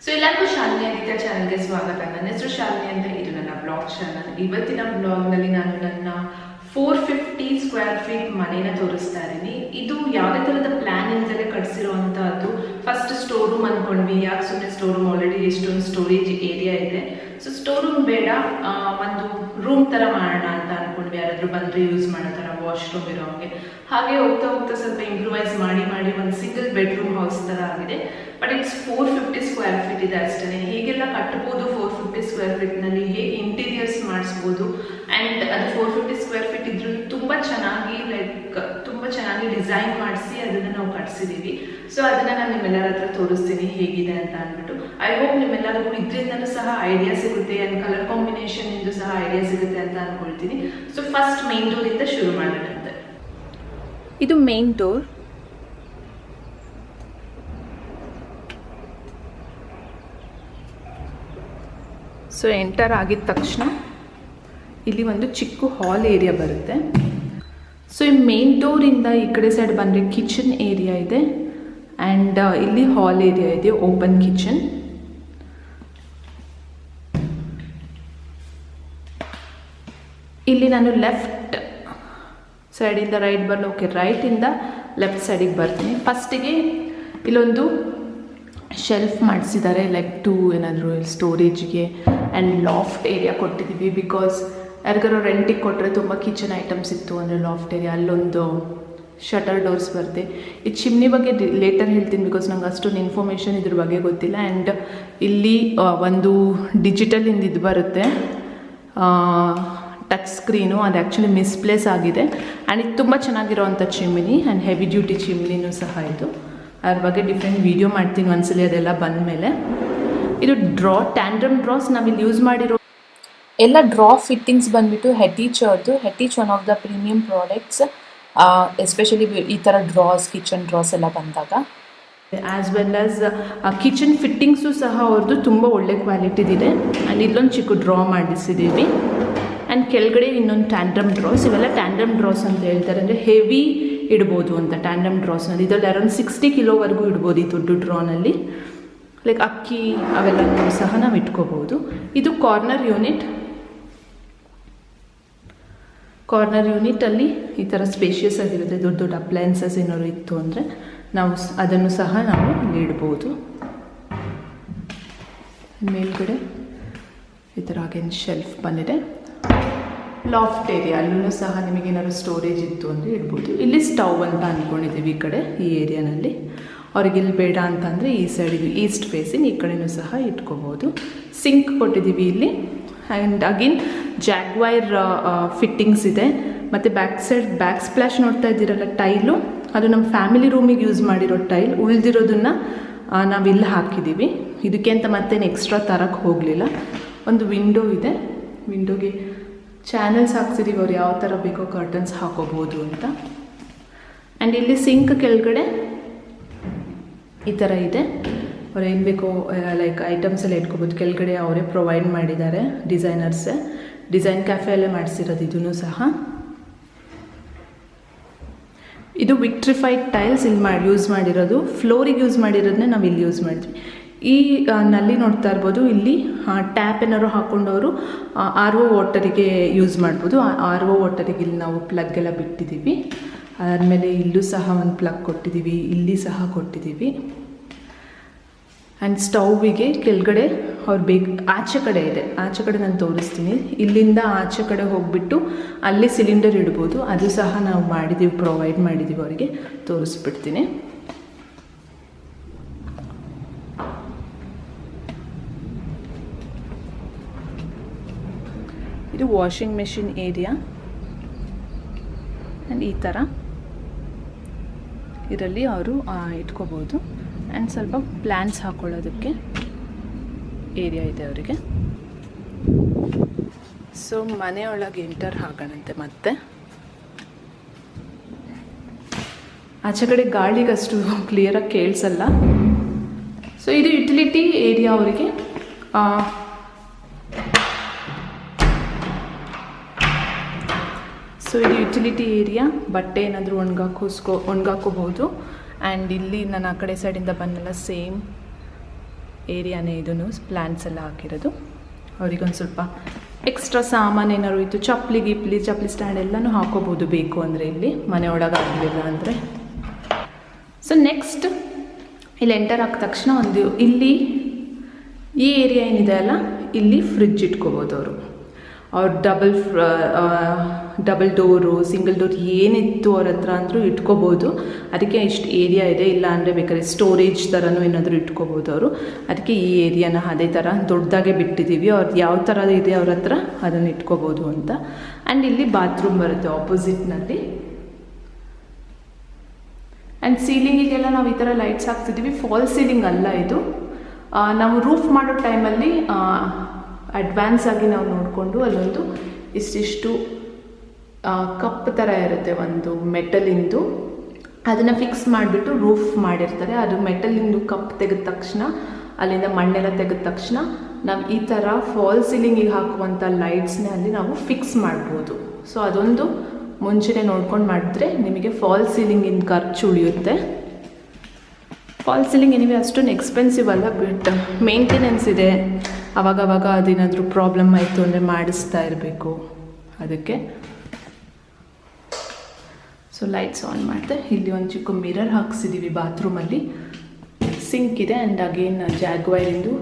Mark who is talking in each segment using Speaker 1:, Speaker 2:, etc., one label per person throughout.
Speaker 1: So ಎಲ್ಲರಿಗೂ ಶಾಲಿನಿ ಆದಿತ್ಯ ಚಾನಲ್ಗೆ ಸ್ವಾಗತ. ನನ್ನ ಹೆಸರು ಶಾಲಿನಿ ಅಂತ, ಇದು ನನ್ನ ಬ್ಲಾಗ್ ಚಾನಲ್. ಇವತ್ತಿನ ಬ್ಲಾಗ್ನಲ್ಲಿ ನಾನು ನನ್ನ 450 ಸ್ಕ್ವೇರ್ ಫೀಟ್ ಮನೇನ ತೋರಿಸ್ತಾ ಇದ್ದೀನಿ. ಇದು ಯಾವುದೇ ಥರದ ಪ್ಲಾನಿಂಗ್ಸಲ್ಲೇ ಕಟ್ಸಿರೋವಂಥದ್ದು. ಫಸ್ಟ್ ಸ್ಟೋರ್ ರೂಮ್ ಅಂದ್ಕೊಂಡ್ವಿ. ಯಾಕೆ ಸುಮ್ಮನೆ ಸ್ಟೋರ್ ರೂಮ್, ಆಲ್ರೆಡಿ ಎಷ್ಟೊಂದು ಸ್ಟೋರೇಜ್ ಏರಿಯಾ ಇದೆ. ಸೊ ಸ್ಟೋರ್ ರೂಮ್ ಬೇಡ, ಒಂದು ರೂಮ್ ಥರ ಮಾಡೋಣ ಅಂತ ಅಂದ್ಕೊಂಡ್ವಿ. ಯಾರಾದರೂ ಬಂದರೆ ಯೂಸ್ ಮಾಡೋ ಥರ, ವಾಶ್ರೂಮ್ ಇರೋ ಹಾಗೆ. ಹಾಗೆ ಹೋಗ್ತಾ ಹೋಗ್ತಾ ಸ್ವಲ್ಪ ಇಂಪ್ರೂವೈಸ್ ಮಾಡಿ ಒಂದು ಸಿಂಗಲ್ ಬೆಡ್ರೂಮ್ ಹೌಸ್ ಥರ ಆಗಿದೆ. ಬಟ್ ಇಟ್ಸ್ 450 ಸ್ಕ್ವೇರ್ ಫೀಟ್ ಇದೆ ಅಷ್ಟೇ. ಹೇಗೆಲ್ಲ ಕಟ್ಬೋದು 450 ಸ್ಕ್ವೇರ್ ಫೀಟ್ನಲ್ಲಿ, ಹೇಗೆ ಇಂಟೀರಿಯರ್ಸ್ ಮಾಡಿಸ್ಬೋದು. ಆ್ಯಂಡ್ ಅದು 450 ಸ್ಕ್ವೇರ್ ಫೀಟ್ ಇದ್ರೂ ತುಂಬ ಚೆನ್ನಾಗಿ ತುಂಬ ಚೆನ್ನಾಗಿ ಡಿಸೈನ್ ಮಾಡಿಸಿ ಅದನ್ನು ನಾವು ಕಟ್ಸಿದ್ದೀವಿ. ಸೊ ಅದನ್ನು ನಾನು ನಿಮ್ಮೆಲ್ಲರ ಹತ್ರ ತೋರಿಸ್ತೀನಿ ಹೇಗಿದೆ ಅಂತ ಅಂದ್ಬಿಟ್ಟು. ಐ ಹೋಪ್ ನಿಮ್ಮೆಲ್ಲರಿಗೂ ಇದರಿಂದಲೂ ಸಹ ಐಡಿಯಾ ಸಿಗುತ್ತೆ, ಆ್ಯಂಡ್ ಕಲರ್ ಕಾಂಬಿನೇಷನ್ ಇಂದು ಸಹ ಐಡಿಯಾ ಸಿಗುತ್ತೆ ಅಂತ ಅಂದ್ಕೊಳ್ತೀನಿ. ಸೊ ಫಸ್ಟ್ ಮೇನ್ ಡೋರಿಂದ ಶುರು ಮಾಡೋಣಂತೆ. ಇದು ಮೇನ್ ಡೋರ್. ಸೊ ಎಂಟರ್ ಆಗಿದ ತಕ್ಷಣ ಇಲ್ಲಿ ಒಂದು ಚಿಕ್ಕ ಹಾಲ್ ಏರಿಯಾ ಬರುತ್ತೆ. ಸೊ ಈ ಮೇನ್ ಡೋರಿಂದ ಈ ಕಡೆ ಸೈಡ್ ಬಂದರೆ ಕಿಚನ್ ಏರಿಯಾ ಇದೆ, ಆ್ಯಂಡ್ ಇಲ್ಲಿ ಹಾಲ್ ಏರಿಯಾ ಇದೆ, ಓಪನ್ ಕಿಚನ್. ಇಲ್ಲಿ ನಾನು ಲೆಫ್ಟ್ ಸೈಡಿಂದ ರೈಟ್ ಓಕೆ, ರೈಟಿಂದ ಲೆಫ್ಟ್ ಸೈಡಿಗೆ ಬರ್ತೀನಿ. ಫಸ್ಟಿಗೆ ಇಲ್ಲೊಂದು ಶೆಲ್ಫ್ ಮಾಡಿಸಿದ್ದಾರೆ, ಏನಾದರೂ ಸ್ಟೋರೇಜ್ಗೆ, ಆ್ಯಂಡ್ ಲಾಫ್ಟ್ ಏರಿಯಾ ಕೊಟ್ಟಿದ್ದೀವಿ. ಬಿಕಾಸ್ ಯಾರಿಗಾರು ರೆಂಟಿಗೆ ಕೊಟ್ಟರೆ ತುಂಬ ಕಿಚನ್ ಐಟಮ್ಸ್ ಇತ್ತು ಅಂದರೆ ಲಾಫ್ಟ್ ಏರಿಯಾ, ಅಲ್ಲೊಂದು ಶಟರ್ ಡೋರ್ಸ್ ಬರುತ್ತೆ. ಈ ಚಿಮ್ನಿ ಬಗ್ಗೆ ಲೇಟರ್ ಹೇಳ್ತೀನಿ, ಬಿಕಾಸ್ ನಂಗೆ ಅಷ್ಟೊಂದು ಇನ್ಫಾರ್ಮೇಷನ್ ಇದ್ರ ಬಗ್ಗೆ ಗೊತ್ತಿಲ್ಲ. ಆ್ಯಂಡ್ ಇಲ್ಲಿ ಒಂದು ಡಿಜಿಟಲ್ ಇದು ಬರುತ್ತೆ, ಟಚ್ ಸ್ಕ್ರೀನು. ಅದು ಆ್ಯಕ್ಚುಲಿ ಮಿಸ್ಪ್ಲೇಸ್ ಆಗಿದೆ. ಆ್ಯಂಡ್ ಇದು ತುಂಬ ಚೆನ್ನಾಗಿರೋವಂಥ ಚಿಮ್ನಿ, ಆ್ಯಂಡ್ ಹೆವಿ ಡ್ಯೂಟಿ ಚಿಮ್ನಿನೂ ಸಹ ಇದು. ಅದ್ರ ಬಗ್ಗೆ ಡಿಫ್ರೆಂಟ್ ವೀಡಿಯೋ ಮಾಡ್ತೀನಿ ಒಂದ್ಸಲಿ ಅದೆಲ್ಲ ಬಂದಮೇಲೆ. ಇದು ಟ್ಯಾಂಡ್ರಮ್ ಡ್ರಾಸ್ ನಾವಿಲ್ಲಿ ಯೂಸ್ ಮಾಡಿರೋ ಎಲ್ಲ ಡ್ರಾ ಫಿಟ್ಟಿಂಗ್ಸ್ ಬಂದುಬಿಟ್ಟು ಹೆಟೀಚರ್ದು. Hettich one of the premium products, especially ಈ ಥರ ಡ್ರಾಸ್, ಕಿಚನ್ ಡ್ರಾಸ್ ಎಲ್ಲ ಬಂದಾಗ. As well as kitchen fittings ಸಹ ಅವ್ರದ್ದು ತುಂಬ ಒಳ್ಳೆ ಕ್ವಾಲಿಟಿದಿದೆ. ಆ್ಯಂಡ್ ಇಲ್ಲೊಂದು ಚಿಕ್ಕ ಡ್ರಾ ಮಾಡಿಸಿದ್ದೀವಿ. ಆ್ಯಂಡ್ ಕೆಳಗಡೆ ಇನ್ನೊಂದು ಟ್ಯಾಂಡ್ರಮ್ ಡ್ರಾಸ್. ಇವೆಲ್ಲ ಟ್ಯಾಂಡ್ರಮ್ ಡ್ರಾಸ್ ಅಂತ ಹೇಳ್ತಾರೆ, ಅಂದರೆ ಹೆವಿ ಇಡ್ಬೋದು ಅಂತ ಟ್ಯಾಂಡ್ರಮ್ ಡ್ರಾಸ್ನಲ್ಲಿ. ಇದರಲ್ಲಿ ಅರೌಂಡ್ 60 ಕಿಲೋವರೆಗೂ ಇಡ್ಬೋದು ಈ ದೊಡ್ಡ ಡ್ರಾನಲ್ಲಿ. ಅಕ್ಕಿ ಅವೆಲ್ಲನೂ ಸಹ ನಾವು ಇಟ್ಕೋಬೋದು. ಇದು ಕಾರ್ನರ್ ಯೂನಿಟಲ್ಲಿ ಈ ಥರ ಸ್ಪೇಷಿಯಸ್ ಆಗಿರುತ್ತೆ. ದೊಡ್ಡ ದೊಡ್ಡ ಅಪ್ಲಯನ್ಸಸ್ ಏನಾದ್ರು ಇತ್ತು ಅಂದರೆ ನಾವು ಅದನ್ನು ಸಹ ನಾವು ಇಡ್ಬೋದು. ಮೇಲ್ಗಡೆ ಈ ಥರ ಹಾಗೇನು ಶೆಲ್ಫ್ ಬಂದಿದೆ. ಲಾಫ್ಟ್ ಏರಿಯಾ, ಅಲ್ಲೂ ಸಹ ನಿಮಗೇನಾದ್ರು ಸ್ಟೋರೇಜ್ ಇತ್ತು ಅಂದರೆ ಇಡ್ಬೋದು. ಇಲ್ಲಿ ಸ್ಟವ್ ಅಂತ ಅಂದ್ಕೊಂಡಿದ್ದೀವಿ ಈ ಕಡೆ, ಈ ಏರಿಯಾನಲ್ಲಿ. ಅವ್ರಿಗೆ ಇಲ್ಲಿ ಬೇಡ ಅಂತಂದರೆ ಈ ಸೈಡಿಗೆ ಈಸ್ಟ್ ಫೇಸಿಂಗ್ ಈ ಕಡೆಯೂ ಸಹ ಇಟ್ಕೋಬೋದು. ಸಿಂಕ್ ಕೊಟ್ಟಿದ್ದೀವಿ ಇಲ್ಲಿ. ಆ್ಯಂಡ್ ಅಗೇನ್ ಜಾಗ್ವೈರ್ ಫಿಟ್ಟಿಂಗ್ಸ್ ಇದೆ. ಮತ್ತು ಬ್ಯಾಕ್ ಸ್ಪ್ಲಾಶ್ ನೋಡ್ತಾ ಇದ್ದೀರಲ್ಲ ಟೈಲು, ಅದು ನಮ್ಮ ಫ್ಯಾಮಿಲಿ ರೂಮಿಗೆ ಯೂಸ್ ಮಾಡಿರೋ ಟೈಲ್. ಉಳಿದಿರೋದನ್ನು ನಾವಿಲ್ಲಿ ಹಾಕಿದ್ದೀವಿ. ಇದಕ್ಕೆ ಅಂತ ಮತ್ತೇನು ಎಕ್ಸ್ಟ್ರಾ ತರಕ್ಕೆ ಹೋಗಲಿಲ್ಲ. ಒಂದು ವಿಂಡೋ ಇದೆ, ವಿಂಡೋಗೆ ಚಾನಲ್ಸ್ ಹಾಕ್ಸಿದ್ದೀವಿ, ಅವ್ರು ಯಾವ ಥರ ಬೇಕೋ ಕರ್ಟನ್ಸ್ ಹಾಕೋಬೋದು ಅಂತ. ಆ್ಯಂಡ್ ಇಲ್ಲಿ ಸಿಂಕ್ ಕೆಳಗಡೆ ಈ ಥರ ಇದೆ. ಅವ್ರು ಏನು ಬೇಕೋ ಐಟಮ್ಸ್ ಎಲ್ಲ ಇಟ್ಕೋಬೋದು. ಕೆಳಗಡೆ ಅವರೇ ಪ್ರೊವೈಡ್ ಮಾಡಿದ್ದಾರೆ, ಡಿಸೈನರ್ಸೇ. ಡಿಸೈನ್ ಕ್ಯಾಫೆಯಲ್ಲೇ ಮಾಡಿಸಿರೋದು ಇದೂ ಸಹ. ಇದು ವಿಕ್ಟ್ರಿಫೈಡ್ ಟೈಲ್ಸ್ ಇಲ್ಲಿ ಯೂಸ್ ಮಾಡಿರೋದು. ಫ್ಲೋರಿಗೆ ಯೂಸ್ ಮಾಡಿರೋದನ್ನೇ ನಾವು ಇಲ್ಲಿ ಯೂಸ್ ಮಾಡಿದ್ವಿ. ಈ ನಲ್ಲಿ ನೋಡ್ತಾ ಇರ್ಬೋದು, ಇಲ್ಲಿ ಟ್ಯಾಪ್ ಏನಾದ್ರು ಹಾಕ್ಕೊಂಡವರು RO ವಾಟರಿಗೆ ಯೂಸ್ ಮಾಡ್ಬೋದು. RO ವಾಟರಿಗೆ ಇಲ್ಲಿ ನಾವು ಪ್ಲಗ್ ಎಲ್ಲ ಬಿಟ್ಟಿದ್ದೀವಿ. ಅದಾದಮೇಲೆ ಇಲ್ಲೂ ಸಹ ಒಂದು ಪ್ಲಗ್ ಕೊಟ್ಟಿದ್ದೀವಿ, ಇಲ್ಲಿ ಸಹ ಕೊಟ್ಟಿದ್ದೀವಿ. ಆ್ಯಂಡ್ ಸ್ಟೌವಿಗೆ ಕೆಳಗಡೆ ಆಚೆ ಕಡೆ ಇದೆ, ಆಚೆ ಕಡೆ ನಾನು ತೋರಿಸ್ತೀನಿ. ಇಲ್ಲಿಂದ ಆಚೆ ಕಡೆ ಹೋಗಿಬಿಟ್ಟು ಅಲ್ಲಿ ಸಿಲಿಂಡರ್ ಇಡ್ಬೋದು. ಅದು ಸಹ ನಾವು ಪ್ರೊವೈಡ್ ಮಾಡಿದ್ದೀವಿ ಅವರಿಗೆ, ತೋರಿಸ್ಬಿಡ್ತೀನಿ. ಇದು ವಾಷಿಂಗ್ ಮೆಷಿನ್ ಏರಿಯಾ. ಆ್ಯಂಡ್ ಈ ಥರ ಇದರಲ್ಲಿ ಅವರು ಇಟ್ಕೋಬೋದು. ಆ್ಯಂಡ್ ಸ್ವಲ್ಪ ಪ್ಲ್ಯಾಂಟ್ಸ್ ಹಾಕ್ಕೊಳ್ಳೋದಕ್ಕೆ ಏರಿಯಾ ಇದೆ ಅವರಿಗೆ. ಸೊ ಮನೆಯೊಳಗೆ ಎಂಟರ್ ಆಗೋಣಂತೆ. ಮತ್ತೆ ಆಚೆ ಕಡೆ ಗಾಳಿಗಷ್ಟು ಕ್ಲಿಯರಾಗಿ ಕೇಳಿಸಲ್ಲ. ಸೊ ಇದು ಯುಟಿಲಿಟಿ ಏರಿಯಾ ಅವರಿಗೆ. ಸೊ ಇದು ಯುಟಿಲಿಟಿ ಏರಿಯಾ. ಬಟ್ಟೆ ಏನಾದರೂ ಒಣಗಾಕೋಬೋದು. ಆ್ಯಂಡ್ ಇಲ್ಲಿ ನಾನು ಆ ಕಡೆ ಸೈಡಿಂದ ಬಂದೆಲ್ಲ ಸೇಮ್ ಏರಿಯಾನೇ ಇದನ್ನು ಪ್ಲ್ಯಾಂಟ್ಸ್ ಎಲ್ಲ ಹಾಕಿರೋದು. ಅವರಿಗೊಂದು ಸ್ವಲ್ಪ ಎಕ್ಸ್ಟ್ರಾ ಸಾಮಾನು ಏನಾದ್ರು ಇತ್ತು, ಚಪ್ಪಲಿ ಸ್ಟ್ಯಾಂಡ್ ಎಲ್ಲನೂ ಹಾಕೋಬೋದು ಬೇಕು ಅಂದರೆ ಇಲ್ಲಿ ಮನೆ ಒಳಗೆ ಆಗಲಿಲ್ಲ ಅಂದರೆ. ಸೊ ನೆಕ್ಸ್ಟ್ ಇಲ್ಲಿ ಎಂಟರ್ ಆದ ತಕ್ಷಣ ಒಂದು ಇಲ್ಲಿ ಈ ಏರಿಯಾ ಏನಿದೆ ಅಲ್ಲ, ಇಲ್ಲಿ ಫ್ರಿಡ್ಜ್ ಇಟ್ಕೋಬೋದು ಅವ್ರು ಡಬಲ್ ಡೋರು, ಸಿಂಗಲ್ ಡೋರ್ ಏನಿತ್ತು ಅವ್ರ ಹತ್ರ ಅಂದರೂ ಇಟ್ಕೋಬೋದು. ಅದಕ್ಕೆ ಇಷ್ಟು ಏರಿಯಾ ಇದೆ. ಇಲ್ಲ ಅಂದರೆ ಬೇಕಾದ್ರೆ ಸ್ಟೋರೇಜ್ ಥರನೂ ಏನಾದರೂ ಇಟ್ಕೋಬೋದು ಅವರು. ಅದಕ್ಕೆ ಈ ಏರಿಯಾನ ಅದೇ ಥರ ದೊಡ್ಡದಾಗೆ ಬಿಟ್ಟಿದ್ದೀವಿ. ಅವ್ರದ್ದು ಯಾವ ಥರ ಇದೆ ಅವ್ರ ಹತ್ರ ಅದನ್ನು ಇಟ್ಕೋಬೋದು ಅಂತ. ಆ್ಯಂಡ್ ಇಲ್ಲಿ ಬಾತ್ರೂಮ್ ಬರುತ್ತೆ ಆಪೋಸಿಟ್ನಲ್ಲಿ. ಆ್ಯಂಡ್ ಸೀಲಿಂಗಿಗೆಲ್ಲ ನಾವು ಈ ಥರ ಲೈಟ್ಸ್ ಹಾಕ್ತಿದ್ದೀವಿ. ಫಾಲ್ ಸೀಲಿಂಗ್ ಅಲ್ಲ ಇದು. ನಾವು ರೂಫ್ ಮಾಡೋ ಟೈಮಲ್ಲಿ ಅಡ್ವಾನ್ಸ್ ಆಗಿ ನಾವು ನೋಡಿಕೊಂಡು ಅಲ್ಲೊಂದು ಇಷ್ಟಿಷ್ಟು ಕಪ್ ಥರ ಇರುತ್ತೆ ಒಂದು ಮೆಟಲಿಂದು, ಅದನ್ನು ಫಿಕ್ಸ್ ಮಾಡಿಬಿಟ್ಟು ರೂಫ್ ಮಾಡಿರ್ತಾರೆ. ಅದು ಮೆಟಲಿಂದು ಕಪ್ ತೆಗೆದ ತಕ್ಷಣ, ಅಲ್ಲಿಂದ ಮಣ್ಣೆಲ್ಲ ತೆಗೆದ ತಕ್ಷಣ ನಾವು ಈ ಥರ ಫಾಲ್ ಸೀಲಿಂಗಿಗೆ ಹಾಕುವಂಥ ಲೈಟ್ಸ್ನ ಅಲ್ಲಿ ನಾವು ಫಿಕ್ಸ್ ಮಾಡ್ಬೋದು. ಸೊ ಅದೊಂದು ಮುಂಚೆನೇ ನೋಡ್ಕೊಂಡು ಮಾಡಿದ್ರೆ ನಿಮಗೆ ಫಾಲ್ ಸೀಲಿಂಗಿನ ಖರ್ಚು ಉಳಿಯುತ್ತೆ. ಫಾಲ್ ಸೀಲಿಂಗ್ ಏನಿವೆ ಅಷ್ಟೊಂದು ಎಕ್ಸ್ಪೆನ್ಸಿವ್ ಅಲ್ಲ, ಬಟ್ ಮೇಂಟೆನೆನ್ಸ್ ಇದೆ. ಅವಾಗವಾಗ ಅದೇನಾದರೂ ಪ್ರಾಬ್ಲಮ್ ಆಯಿತು ಅಂದರೆ ಮಾಡಿಸ್ತಾ ಇರಬೇಕು ಅದಕ್ಕೆ. ಸೊ ಲೈಟ್ಸ್ ಆನ್ ಮಾಡಿದೆ. ಇಲ್ಲಿ ಒಂದು ಚಿಕ್ಕ ಮಿರರ್ ಹಾಕ್ಸಿದ್ದೀವಿ ಬಾತ್ರೂಮಲ್ಲಿ. ಸಿಂಕ್ ಇದೆ ಆ್ಯಂಡ್ ಅಗೇನ್ ಜಾಗ್ವೈರಿಂದು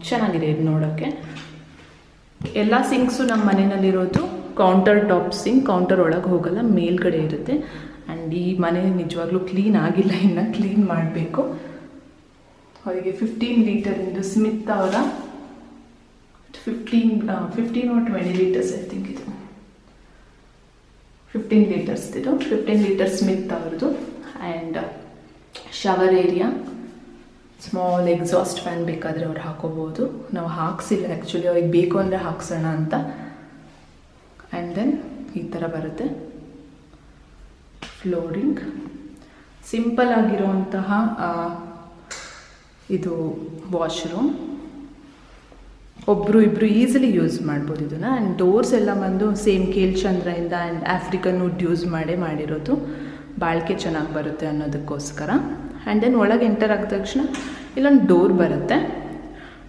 Speaker 1: ಚೆನ್ನಾಗಿದೆ ಇದು ನೋಡೋಕ್ಕೆ. ಎಲ್ಲ ಸಿಂಕ್ಸು ನಮ್ಮ ಮನೆಯಲ್ಲಿರೋದು ಕೌಂಟರ್ ಟಾಪ್ ಸಿಂಕ್, ಕೌಂಟರ್ ಒಳಗೆ ಹೋಗಲ್ಲ, ಮೇಲ್ಗಡೆ ಇರುತ್ತೆ. ಆ್ಯಂಡ್ ಈ ಮನೆ ನಿಜವಾಗ್ಲೂ ಕ್ಲೀನ್ ಆಗಿಲ್ಲ, ಇನ್ನು ಕ್ಲೀನ್ ಮಾಡಬೇಕು. ಅವರಿಗೆ 15 ಲೀಟರಿಂದು ಸ್ಮಿತ್ ಅವರ 15 or 20 ಲೀಟರ್ಸ್ ಐ ಥಿಂಕ್ ಇದು 15 ಲೀಟರ್ಸ್ ಇದು 15 ಲೀಟರ್ ಸ್ಮಿತ್ ಅವ್ರದ್ದು. And shower area, small exhaust fan ಬೇಕಾದರೆ ಅವ್ರು ಹಾಕೋಬೋದು. ನಾವು ಹಾಕ್ಸಿಲ್ಲ ಆ್ಯಕ್ಚುಲಿ, ಅವ್ರಿಗೆ ಬೇಕು ಅಂದರೆ ಹಾಕ್ಸೋಣ ಅಂತ. ಆ್ಯಂಡ್ ದೆನ್ ಈ ಥರ ಬರುತ್ತೆ ಫ್ಲೋರಿಂಗ್. ಸಿಂಪಲ್ ಆಗಿರುವಂತಹ ಇದು ವಾಶ್ರೂಮ್. ಒಬ್ಬರು ಇಬ್ಬರು ಈಸಿಲಿ ಯೂಸ್ ಮಾಡ್ಬೋದು ಇದನ್ನು. ಆ್ಯಂಡ್ ಡೋರ್ಸ್ ಎಲ್ಲ ಬಂದು ಸೇಮ್ ಕೇಲ್ಚಂದ್ರದಿಂದ ಆ್ಯಂಡ್ ಆಫ್ರಿಕನ್ ವುಡ್ ಯೂಸ್ ಮಾಡಿರೋದು. ಬಾಳಿಕೆ ಚೆನ್ನಾಗಿ ಬರುತ್ತೆ ಅನ್ನೋದಕ್ಕೋಸ್ಕರ. ಆ್ಯಂಡ್ ದೆನ್ ಒಳಗೆ ಎಂಟರ್ ಆದ ತಕ್ಷಣ ಇಲ್ಲೊಂದು ಡೋರ್ ಬರುತ್ತೆ.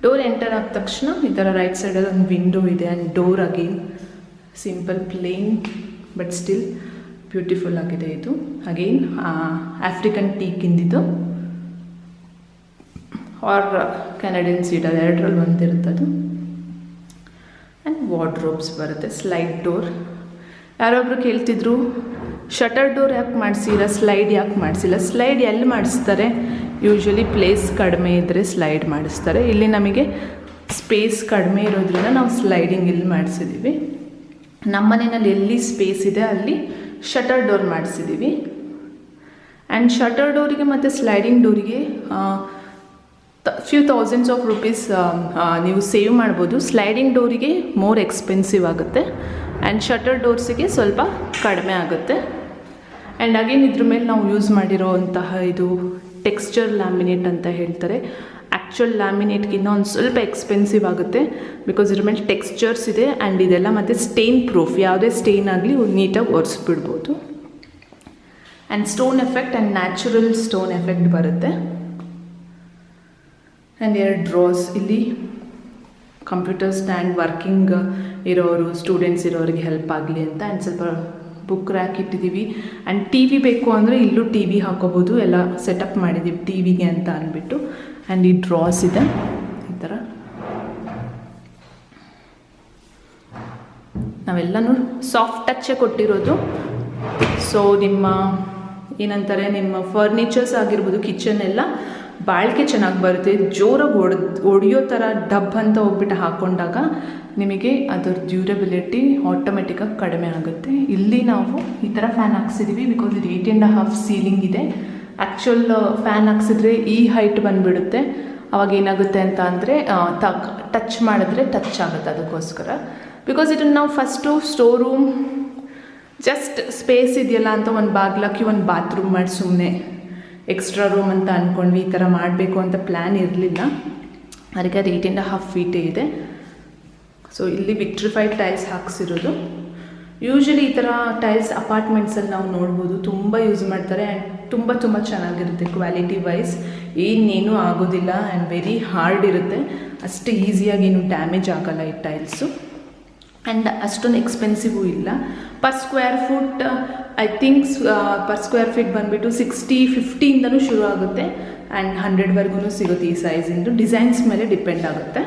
Speaker 1: ಡೋರ್ ಎಂಟರ್ ಆದ ತಕ್ಷಣ ಈ ಥರ ರೈಟ್ ಸೈಡಲ್ಲಿ ಒಂದು ವಿಂಡೋ ಇದೆ. And door again simple plain but still beautiful ಆಗಿದೆ ಇದು. ಅಗೇನ್ ಆಫ್ರಿಕನ್ ಟೀಕಿಂದಿದ್ದು ಆರ್ ಕೆನಡಿಯನ್ ಸೀಡರ್, ಎರಡರಲ್ಲಿ ಒಂದಿರುತ್ತದು. ಆ್ಯಂಡ್ ವಾರ್ಡ್ರೋಬ್ಸ್ ಬರುತ್ತೆ. Slide door. ಯಾರೊಬ್ಬರು ಕೇಳ್ತಿದ್ರು ಶಟರ್ ಡೋರ್ ಯಾಕೆ ಮಾಡಿಸಿಲ್ಲ, ಸ್ಲೈಡ್ ಯಾಕೆ ಮಾಡಿಸಿಲ್ಲ. ಸ್ಲೈಡ್ ಎಲ್ಲಿ ಮಾಡಿಸ್ತಾರೆ, ಯೂಶ್ವಲಿ ಪ್ಲೇಸ್ ಕಡಿಮೆ ಇದ್ದರೆ ಸ್ಲೈಡ್ ಮಾಡಿಸ್ತಾರೆ. ಇಲ್ಲಿ ನಮಗೆ ಸ್ಪೇಸ್ ಕಡಿಮೆ ಇರೋದ್ರಿಂದ ನಾವು ಸ್ಲೈಡಿಂಗ್ ಇಲ್ಲಿ ಮಾಡಿಸಿದ್ದೀವಿ. ನಮ್ಮ ಮನೆಯಲ್ಲಿ ಎಲ್ಲಿ ಸ್ಪೇಸ್ ಇದೆ ಅಲ್ಲಿ ಶಟರ್ ಡೋರ್ ಮಾಡಿಸಿದ್ದೀವಿ. ಆ್ಯಂಡ್ ಶಟರ್ ಡೋರಿಗೆ ಮತ್ತು ಸ್ಲೈಡಿಂಗ್ ಡೋರಿಗೆ ಫ್ಯೂ ಥೌಸಂಡ್ಸ್ ಆಫ್ ರುಪೀಸ್ ನೀವು ಸೇವ್ ಮಾಡ್ಬೋದು. ಸ್ಲೈಡಿಂಗ್ ಡೋರಿಗೆ ಮೋರ್ ಎಕ್ಸ್ಪೆನ್ಸಿವ್ ಆಗುತ್ತೆ ಆ್ಯಂಡ್ ಶಟರ್ ಡೋರ್ಸಿಗೆ ಸ್ವಲ್ಪ ಕಡಿಮೆ ಆಗುತ್ತೆ. ಆ್ಯಂಡ್ ಅಗೇನ್ ಇದ್ರ ಮೇಲೆ ನಾವು ಯೂಸ್ ಮಾಡಿರೋವಂತಹ ಇದು ಟೆಕ್ಸ್ಚರ್ ಲ್ಯಾಮಿನೇಟ್ ಅಂತ ಹೇಳ್ತಾರೆ. ಆ್ಯಕ್ಚುಯಲ್ ಲ್ಯಾಮಿನೇಟ್ಗಿನ್ನ ಒಂದು ಸ್ವಲ್ಪ ಎಕ್ಸ್ಪೆನ್ಸಿವ್ ಆಗುತ್ತೆ ಬಿಕಾಸ್ ಇದ್ರ ಮೇಲೆ ಟೆಕ್ಸ್ಚರ್ಸ್ ಇದೆ. ಆ್ಯಂಡ್ ಇದೆಲ್ಲ ಮತ್ತು ಸ್ಟೇನ್ ಪ್ರೂಫ್, ಯಾವುದೇ ಸ್ಟೇನ್ ಆಗಲಿ ನೀಟಾಗಿ ಒರೆಸ್ಬಿಡ್ಬೋದು. And stone effect and natural stone effect ಬರುತ್ತೆ. And 2 drawers. ಇಲ್ಲಿ ಕಂಪ್ಯೂಟರ್ ಸ್ಟ್ಯಾಂಡ್, ವರ್ಕಿಂಗ್ ಇರೋರು, ಸ್ಟೂಡೆಂಟ್ಸ್ ಇರೋರಿಗೆ ಹೆಲ್ಪ್ ಆಗಲಿ ಅಂತ. ಆ್ಯಂಡ್ ಸ್ವಲ್ಪ ಬುಕ್ ರ್ಯಾಕ್ ಇಟ್ಟಿದ್ದೀವಿ. ಆ್ಯಂಡ್ ಟಿ ವಿ ಬೇಕು ಅಂದರೆ ಇಲ್ಲೂ ಟಿ ವಿ ಹಾಕೋಬೋದು. ಎಲ್ಲ ಸೆಟಪ್ ಮಾಡಿದ್ದೀವಿ ಟಿ ವಿಗೆ ಅಂತ ಅಂದ್ಬಿಟ್ಟು. ಆ್ಯಂಡ್ ಈ ಡ್ರಾಸ್ ಇದೆ ಈ ಥರ. ನಾವೆಲ್ಲನೂ ಸಾಫ್ಟ್ ಟಚ್ಚೇ ಕೊಟ್ಟಿರೋದು. ಸೊ ನಿಮ್ಮ ಏನಂತಾರೆ, ನಿಮ್ಮ ಫರ್ನಿಚರ್ಸ್ ಆಗಿರ್ಬೋದು, ಕಿಚನ್ ಎಲ್ಲ ಬಾಳಿಕೆ ಚೆನ್ನಾಗಿ ಬರುತ್ತೆ. ಜೋರಾಗಿ ಹೊಡೆಯೋ ಥರ ಡಬ್ ಅಂತ ಹೋಗ್ಬಿಟ್ಟು ಹಾಕ್ಕೊಂಡಾಗ ನಿಮಗೆ ಅದರ ಡ್ಯೂರಬಿಲಿಟಿ ಆಟೋಮೆಟಿಕ್ಕಾಗಿ ಕಡಿಮೆ ಆಗುತ್ತೆ. ಇಲ್ಲಿ ನಾವು ಈ ಥರ ಫ್ಯಾನ್ ಹಾಕ್ಸಿದ್ದೀವಿ ಬಿಕಾಸ್ ಇದು 8.5 ಸೀಲಿಂಗ್ ಇದೆ. ಆ್ಯಕ್ಚುಲ್ ಫ್ಯಾನ್ ಹಾಕ್ಸಿದ್ರೆ ಈ ಹೈಟ್ ಬಂದುಬಿಡುತ್ತೆ. ಅವಾಗ ಏನಾಗುತ್ತೆ ಅಂತ ಅಂದರೆ ಟಚ್ ಮಾಡಿದ್ರೆ ಟಚ್ ಆಗುತ್ತೆ. ಅದಕ್ಕೋಸ್ಕರ ಬಿಕಾಸ್ ಇದನ್ನು ನಾವು first store room just space ಇದೆಯಲ್ಲ ಅಂತ ಒಂದು ಬಾಗ್ಲಾಕಿ ಒಂದು ಬಾತ್ರೂಮ್ ಮಾಡಿ ಸುಮ್ಮನೆ ಎಕ್ಸ್ಟ್ರಾ ರೂಮ್ ಅಂತ ಅಂದ್ಕೊಂಡ್ವಿ. ಈ ಥರ ಮಾಡಬೇಕು ಅಂತ ಪ್ಲ್ಯಾನ್ ಇರಲಿಲ್ಲ. ಅದಕ್ಕೆ ಅದು 8.5 ಫೀಟೇ ಇದೆ. ಸೊ ಇಲ್ಲಿ ವಿಟ್ರಿಫೈಡ್ ಟೈಲ್ಸ್ ಹಾಕ್ಸಿರೋದು. ಯೂಶ್ವಲಿ ಈ ಥರ ಟೈಲ್ಸ್ ಅಪಾರ್ಟ್ಮೆಂಟ್ಸಲ್ಲಿ ನಾವು ನೋಡ್ಬೋದು, ತುಂಬ ಯೂಸ್ ಮಾಡ್ತಾರೆ. ಆ್ಯಂಡ್ ತುಂಬ ಚೆನ್ನಾಗಿರುತ್ತೆ ಕ್ವಾಲಿಟಿ ವೈಸ್.
Speaker 2: ಇನ್ನೇನು ಆಗೋದಿಲ್ಲ ಆ್ಯಂಡ್ ವೆರಿ ಹಾರ್ಡ್ ಇರುತ್ತೆ, ಅಷ್ಟು ಈಸಿಯಾಗಿ ಏನು ಡ್ಯಾಮೇಜ್ ಆಗೋಲ್ಲ ಈ ಟೈಲ್ಸು. ಆ್ಯಂಡ್ ಅಷ್ಟೊಂದು ಎಕ್ಸ್ಪೆನ್ಸಿವೂ ಇಲ್ಲ. Per square foot I thinks per square feet ಬಂದುಬಿಟ್ಟು 60-50ಇಂದನೂ ಶುರು ಆಗುತ್ತೆ ಆ್ಯಂಡ್ 100ವರೆಗೂ ಸಿಗುತ್ತೆ ಈ ಸೈಜಿಂದು. ಡಿಸೈನ್ಸ್ ಮೇಲೆ ಡಿಪೆಂಡ್ ಆಗುತ್ತೆ.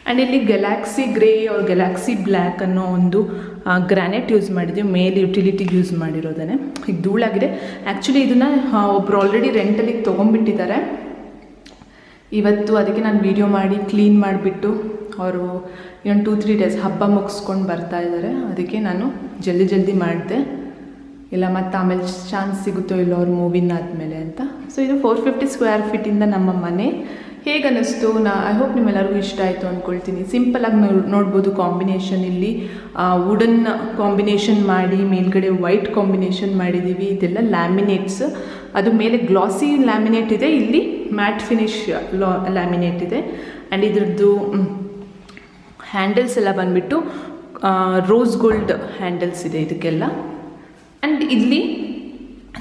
Speaker 2: ಆ್ಯಂಡ್ ಇಲ್ಲಿ ಗೆಲಾಕ್ಸಿ ಗ್ರೇ ಅವ್ರ ಗೆಲಾಕ್ಸಿ ಬ್ಲ್ಯಾಕ್ ಅನ್ನೋ ಒಂದು ಗ್ರಾನೈಟ್ ಯೂಸ್ ಮಾಡಿದ್ದೀವಿ, ಮೇಲೆ ಯುಟಿಲಿಟಿಗೆ ಯೂಸ್ ಮಾಡಿರೋದೇ. ಈಗ ಧೂಳಾಗಿದೆ. ಆ್ಯಕ್ಚುಲಿ ಇದನ್ನು ಒಬ್ಬರು ಆಲ್ರೆಡಿ ರೆಂಟಲಿಗೆ ತೊಗೊಂಡ್ಬಿಟ್ಟಿದ್ದಾರೆ ಇವತ್ತು. ಅದಕ್ಕೆ ನಾನು ವೀಡಿಯೋ ಮಾಡಿ ಕ್ಲೀನ್ ಮಾಡಿಬಿಟ್ಟು ಅವರು ಇನ್ನೊಂದು 2-3 ಡೇಸ್ ಹಬ್ಬ ಮುಗಿಸ್ಕೊಂಡು ಬರ್ತಾ ಇದ್ದಾರೆ. ಅದಕ್ಕೆ ನಾನು ಜಲ್ದಿ ಮಾಡಿದೆ, ಇಲ್ಲ ಮತ್ತು ಆಮೇಲೆ ಚಾನ್ಸ್ ಸಿಗುತ್ತೋ ಇಲ್ಲೋ ಅವ್ರ ಮೂವಿನ ಆದಮೇಲೆ ಅಂತ. ಸೊ ಇದು 450 ಸ್ಕ್ವೇರ್ ಫೀಟಿಂದ ನಮ್ಮ ಮನೆ. ಹೇಗೆ ಅನ್ನಿಸ್ತು? ಐ ಹೋಪ್ ನಿಮ್ಮೆಲ್ಲರಿಗೂ ಇಷ್ಟ ಆಯಿತು ಅಂದ್ಕೊಳ್ತೀನಿ. ಸಿಂಪಲಾಗಿ ನೋಡ್ಬೋದು ಕಾಂಬಿನೇಷನ್. ಇಲ್ಲಿ ವುಡನ್ ಕಾಂಬಿನೇಷನ್ ಮಾಡಿ ಮೇಲ್ಗಡೆ ವೈಟ್ ಕಾಂಬಿನೇಷನ್ ಮಾಡಿದ್ದೀವಿ. ಇದೆಲ್ಲ ಲ್ಯಾಮಿನೇಟ್ಸ್, ಅದು ಮೇಲೆ ಗ್ಲಾಸಿ ಲ್ಯಾಮಿನೇಟ್ ಇದೆ, ಇಲ್ಲಿ ಮ್ಯಾಟ್ ಫಿನಿಶ್ ಲ್ಯಾಮಿನೇಟ್ ಇದೆ. ಆ್ಯಂಡ್ ಇದ್ರದ್ದು ಹ್ಯಾಂಡಲ್ಸ್ ಎಲ್ಲ ಬಂದುಬಿಟ್ಟು ರೋಸ್ ಗೋಲ್ಡ್ ಹ್ಯಾಂಡಲ್ಸ್ ಇದೆ ಇದಕ್ಕೆಲ್ಲ. ಆ್ಯಂಡ್ ಇಲ್ಲಿ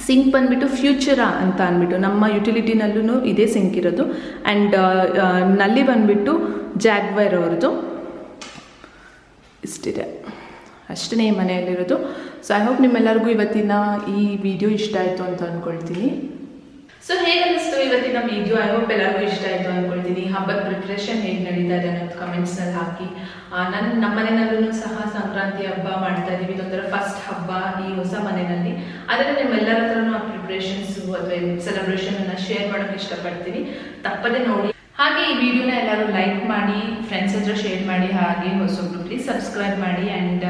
Speaker 2: ಸಿಂಕ್ ಬಂದುಬಿಟ್ಟು ಫ್ಯೂಚರಾ ಅಂತ ಅಂದ್ಬಿಟ್ಟು ನಮ್ಮ ಯುಟಿಲಿಟಿನಲ್ಲೂ ಇದೇ ಸಿಂಕ್ ಇರೋದು. ಆ್ಯಂಡ್ ನಲ್ಲಿ ಬಂದುಬಿಟ್ಟು ಜಾಗ್ವರ್ ಅವ್ರದ್ದು. ಇಷ್ಟಿದೆ, ಅಷ್ಟೇ ಈ ಮನೆಯಲ್ಲಿರೋದು. ಸೊ ಐ ಹೋಪ್ ನಿಮ್ಮೆಲ್ಲರಿಗೂ ಇವತ್ತಿನ ಈ ವಿಡಿಯೋ ಇಷ್ಟ ಆಯಿತು ಅಂತ ಅಂದ್ಕೊಳ್ತೀನಿ. ಸೊ ಹೇಗೆ ಅನ್ನಿಸ್ತು ಇವತ್ತಿನ ವಿಡಿಯೋ? ಐ ಹೋಪ್ ಎಲ್ಲರಿಗೂ ಇಷ್ಟ ಆಯಿತು ಅಂದ್ಕೊಳ್ತೀನಿ. ಹಬ್ಬದ ಪ್ರಿಪ್ರೇಷನ್ ಹೇಗೆ ನಡೀತಾ ಇದೆ ಅನ್ನೋದು ಕಮೆಂಟ್ಸ್ನಲ್ಲಿ ಹಾಕಿ. ನಮ್ಮ ಮನೆಯಲ್ಲೂ ಸಹ ಸಂಕ್ರಾಂತಿ ಹಬ್ಬ ಮಾಡ್ತಾ ಇದ್ದೀವಿ. ಇದೊಂಥರ ಫಸ್ಟ್ ಹಬ್ಬ ಈ ಹೊಸ ಮನೆಯಲ್ಲಿ. ಆದರೆ ನಿಮ್ಮೆಲ್ಲರ ಹತ್ರನೂ ಆ ಪ್ರಿಪ್ರೇಷನ್ಸು ಅಥವಾ ಸೆಲೆಬ್ರೇಷನನ್ನು ಶೇರ್ ಮಾಡೋಕ್ಕೆ ಇಷ್ಟಪಡ್ತೀನಿ. ತಪ್ಪದೆ ನೋಡಿ. ಹಾಗೆ ಈ ವಿಡಿಯೋನ ಎಲ್ಲರೂ ಲೈಕ್ ಮಾಡಿ, ಫ್ರೆಂಡ್ಸ್ ಹತ್ರ ಶೇರ್ ಮಾಡಿ. ಹಾಗೆ ಹೊಸೊಬ್ರು ಪ್ಲೀಸ್ ಸಬ್ಸ್ಕ್ರೈಬ್ ಮಾಡಿ. ಆ್ಯಂಡ್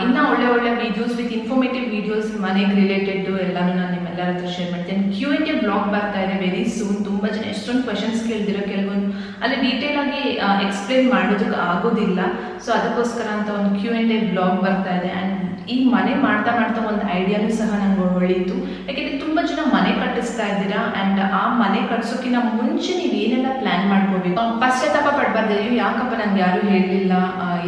Speaker 2: ಇನ್ನೂ ಒಳ್ಳೆ ವೀಡಿಯೋಸ್ ವಿತ್ ಇನ್ಫಾರ್ಮೇಟಿವ್ ವೀಡಿಯೋಸ್ ಮನೆಗೆ ರಿಲೇಟೆಡ್ಡು ಎಲ್ಲನೂ ನಾನು ನಿಮ್ಮೆಲ್ಲರ ಹತ್ರ ಶೇರ್ ಮಾಡ್ತೇನೆ. Q&A ಬ್ಲಾಗ್ ಬರ್ತಾ ಇದೆ ವೆರಿ ಸೂನ್. ತುಂಬ ಜನ ಎಷ್ಟೊಂದು ಕ್ವಶನ್ಸ್ ಕೇಳ್ದಿರೋ, ಕೆಲವೊಂದು ಅಲ್ಲಿ ಡೀಟೇಲಾಗಿ ಎಕ್ಸ್ಪ್ಲೇನ್ ಮಾಡೋದಕ್ಕೆ ಆಗೋದಿಲ್ಲ. ಸೊ ಅದಕ್ಕೋಸ್ಕರ ಅಂತ ಒಂದು Q&A ಬ್ಲಾಗ್ ಬರ್ತಾ ಇದೆ. ಆ್ಯಂಡ್ ಈ ಮನೆ ಮಾಡ್ತಾ ಒಂದು ಐಡಿಯಾನೂ ಸಹ ನಂಗೆ ಹೊಳೀತು. ಯಾಕೆಂದರೆ ತುಂಬ ಜನ ಮನೆ ಕಟ್ಟಿಸ್ತಾ ಇದ್ದೀರಾ. ಆ್ಯಂಡ್ ಆ ಮನೆ ಕಟ್ಸೋಕ್ಕಿಂತ ಮುಂಚೆ ನೀವು ಏನೆಲ್ಲ ಪ್ಲ್ಯಾನ್ ಮಾಡ್ಕೋಬೇಕು. ಪಶ್ಚಾತ್ತಾಪ ಪಡಬಾರ್ದು, ಯಾಕಪ್ಪ ನಂಗೆ ಯಾರೂ ಹೇಳಲಿಲ್ಲ,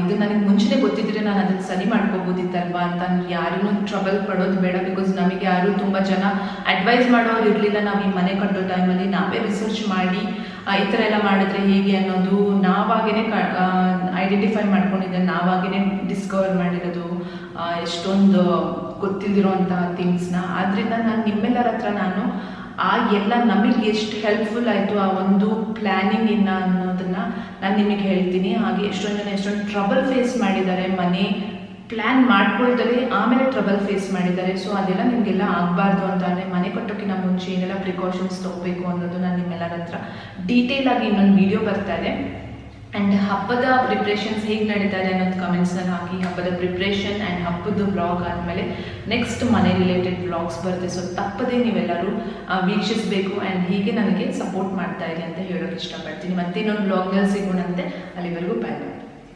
Speaker 2: ಇದು ನನಗೆ ಮುಂಚೆನೇ ಗೊತ್ತಿದ್ರೆ ನಾನು ಅದನ್ನು ಸರಿ ಮಾಡ್ಕೋಬೋದಿತ್ತಲ್ವಾ ಅಂತ. ಯಾರೂ ಟ್ರಬಲ್ ಪಡೋದು ಬೇಡ. ಬಿಕಾಸ್ ನಮಗೆ ಯಾರು ತುಂಬ ಜನ ಅಡ್ವೈಸ್ ಮಾಡೋರು ಇರಲಿಲ್ಲ. ನಾವು ಈ ಮನೆ ಕಟ್ಟೋ ಟೈಮಲ್ಲಿ ನಾವೇ ರಿಸರ್ಚ್ ಮಾಡಿ ಈ ಥರ ಎಲ್ಲ ಮಾಡಿದ್ರೆ ಹೇಗೆ ಅನ್ನೋದು ನಾವಾಗೇ ಐಡೆಂಟಿಫೈ ಮಾಡ್ಕೊಂಡಿದ್ದೆ, ನಾವಾಗೇ ಡಿಸ್ಕವರ್ ಮಾಡಿರೋದು ಎಷ್ಟೊಂದು ಗೊತ್ತಿಲ್ದಿರೋಂತಹ ಥಿಂಗ್ಸ್ನ. ಆದ್ದರಿಂದ ನಾನು ನಿಮ್ಮೆಲ್ಲರ ಹತ್ರ ನಾನು ಆ ಎಲ್ಲ ನಮಗೆ ಎಷ್ಟು ಹೆಲ್ಪ್ಫುಲ್ ಆಯಿತು ಆ ಒಂದು ಪ್ಲ್ಯಾನಿಂಗಿಂದ ಅನ್ನೋದನ್ನು ನಾನು ನಿಮಗೆ ಹೇಳ್ತೀನಿ. ಹಾಗೆ ಎಷ್ಟೊಂದು ಜನ ಎಷ್ಟೊಂದು ಟ್ರಬಲ್ ಫೇಸ್ ಮಾಡಿದ್ದಾರೆ, ಮನೆ ಪ್ಲ್ಯಾನ್ ಮಾಡ್ಕೊಳ್ತಾರೆ ಆಮೇಲೆ ಟ್ರಬಲ್ ಫೇಸ್ ಮಾಡಿದ್ದಾರೆ. ಸೊ ಅದೆಲ್ಲ ನಿಮಗೆಲ್ಲ ಆಗಬಾರ್ದು ಅಂತಂದರೆ ಮನೆ ಕಟ್ಟೋಕ್ಕಿಂತ ಮುಂಚೆ ಏನೆಲ್ಲ ಪ್ರಿಕಾಷನ್ಸ್ ತೊಗೋಬೇಕು ಅನ್ನೋದು ನಾನು ನಿಮ್ಮೆಲ್ಲರ ಹತ್ರ ಡೀಟೇಲಾಗಿ ಇನ್ನೊಂದು ವಿಡಿಯೋ ಬರ್ತಾ ಇದೆ. ಆ್ಯಂಡ್ ಹಬ್ಬದ ಪ್ರಿಪ್ರೇಷನ್ಸ್ ಹೇಗೆ ನಡೀತಾ ಇದೆ ಅನ್ನೋದು ಕಮೆಂಟ್ಸ್ನಲ್ಲಿ ಹಾಕಿ. ಹಬ್ಬದ ಪ್ರಿಪ್ರೇಷನ್ ಆ್ಯಂಡ್ ಹಬ್ಬದ ಬ್ಲಾಗ್ ಆದಮೇಲೆ ನೆಕ್ಸ್ಟ್ ಮನೆ ರಿಲೇಟೆಡ್ ಬ್ಲಾಗ್ಸ್ ಬರುತ್ತೆ. ಸೊ ತಪ್ಪದೇ ನೀವೆಲ್ಲರೂ ವೀಕ್ಷಿಸಬೇಕು ಆ್ಯಂಡ್ ಹೀಗೆ ನನಗೆ ಸಪೋರ್ಟ್ ಮಾಡ್ತಾ ಇದೆ ಅಂತ ಹೇಳೋಕ್ಕೆ ಇಷ್ಟಪಡ್ತೀನಿ. ಮತ್ತೆ ಇನ್ನೊಂದು ಬ್ಲಾಗ್ನಲ್ಲಿ ಸಿಗೋಣಂತೆ. ಅಲ್ಲಿವರೆಗೂ ಬಾಯ್ ಬಾಯ್.